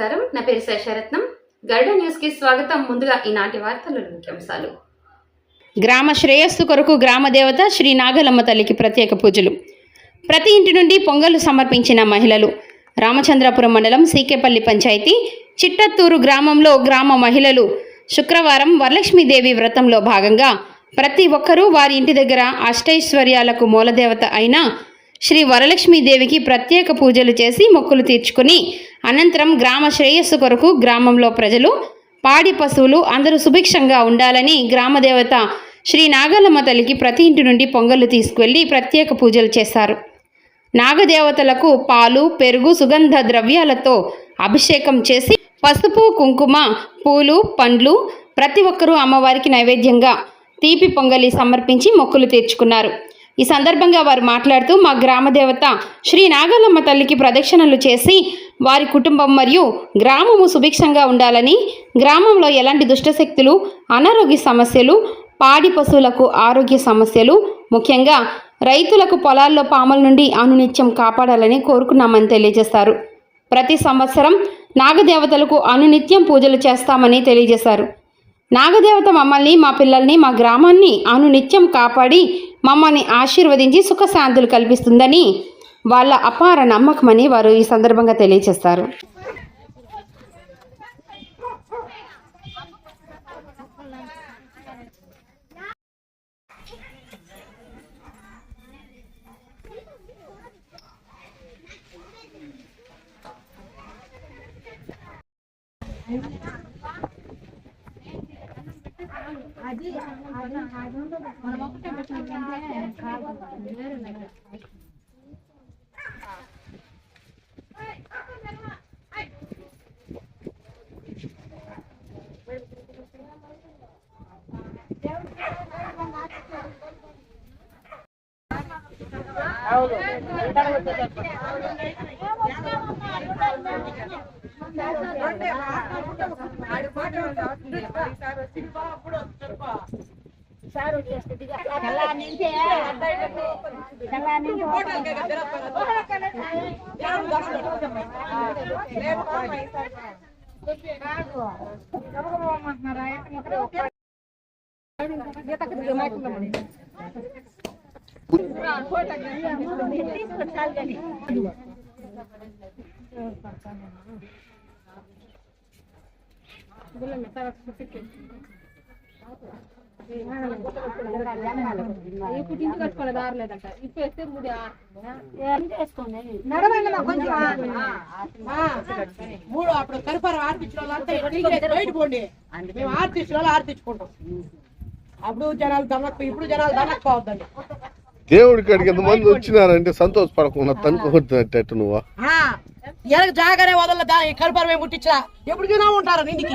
నమస్కారం. నా పేరు శేషరత్నం. గరుడ న్యూస్ కి స్వాగతం. ముందుగా ఈనాటి వార్తల ముఖ్యాంశాలు. గ్రామ శ్రేయస్సు కొరకు గ్రామ దేవత శ్రీ నాగలమ్మ తల్లికి ప్రత్యేక పూజలు. ప్రతి ఇంటి నుండి పొంగలు సమర్పించిన మహిళలు. రామచంద్రపురం మండలం సీకేపల్లి పంచాయతీ చిట్టత్తూరు గ్రామంలో గ్రామ మహిళలు శుక్రవారం వరలక్ష్మీదేవి వ్రతంలో భాగంగా ప్రతి ఒక్కరూ వారి ఇంటి దగ్గర అష్టైశ్వర్యాలకు మూలదేవత అయిన శ్రీ వరలక్ష్మీదేవికి ప్రత్యేక పూజలు చేసి మొక్కులు తీర్చుకుని అనంతరం గ్రామ శ్రేయస్సు కొరకు గ్రామంలో ప్రజలు, పాడి పశువులు అందరూ సుభిక్షంగా ఉండాలని గ్రామదేవత శ్రీ నాగలమ్మ తల్లికి ప్రతి ఇంటి నుండి పొంగళ్ళు తీసుకువెళ్లి ప్రత్యేక పూజలు చేశారు. నాగదేవతలకు పాలు, పెరుగు, సుగంధ ద్రవ్యాలతో అభిషేకం చేసి పసుపు, కుంకుమ, పూలు, పండ్లు ప్రతి ఒక్కరూ అమ్మవారికి నైవేద్యంగా తీపి పొంగలి సమర్పించి మొక్కులు తీర్చుకున్నారు. ఈ సందర్భంగా వారు మాట్లాడుతూ మా గ్రామదేవత శ్రీ నాగలమ్మ తల్లికి ప్రదక్షిణలు చేసి వారి కుటుంబం మరియు గ్రామము సుభిక్షంగా ఉండాలని, గ్రామంలో ఎలాంటి దుష్టశక్తులు, అనారోగ్య సమస్యలు, పాడి పశువులకు ఆరోగ్య సమస్యలు, ముఖ్యంగా రైతులకు పొలాల్లో పాముల నుండి అనునిత్యం కాపాడాలని కోరుకున్నామని తెలియజేశారు. ప్రతి సంవత్సరం నాగదేవతలకు అనునిత్యం పూజలు చేస్తామని తెలియజేశారు. నాగదేవత మమ్మల్ని, మా పిల్లల్ని, మా గ్రామాన్ని అనునిత్యం కాపాడి మమ్మల్ని ఆశీర్వదించి సుఖశాంతులు కల్పిస్తుందని వాళ్ళ అపార నమ్మకమని వారు ఈ సందర్భంగా తెలియజేస్తారు. ఇప్పుడు ఇంటి కట్టుకోవాలి, దారలేదంట. ఇప్పేస్తే మూడు అప్పుడు కరిపారు ఆర్తించిన వాళ్ళు బయట పోండి. మేము ఆర్తించిన వాళ్ళు ఆర్తించుకుంటాం. అప్పుడు జనాలు దమక్, ఇప్పుడు జనాలు దమక్కోవద్దండి. దేవుడి కాడికి ఎంతమంది వచ్చినారంటే సంతోషపడకుండా తనుకోవద్దు. నువ్వు జాగానే వదల కరిపారు మేము ముట్టించా ఎప్పుడు జనా ఉంటారు ఇంటికి.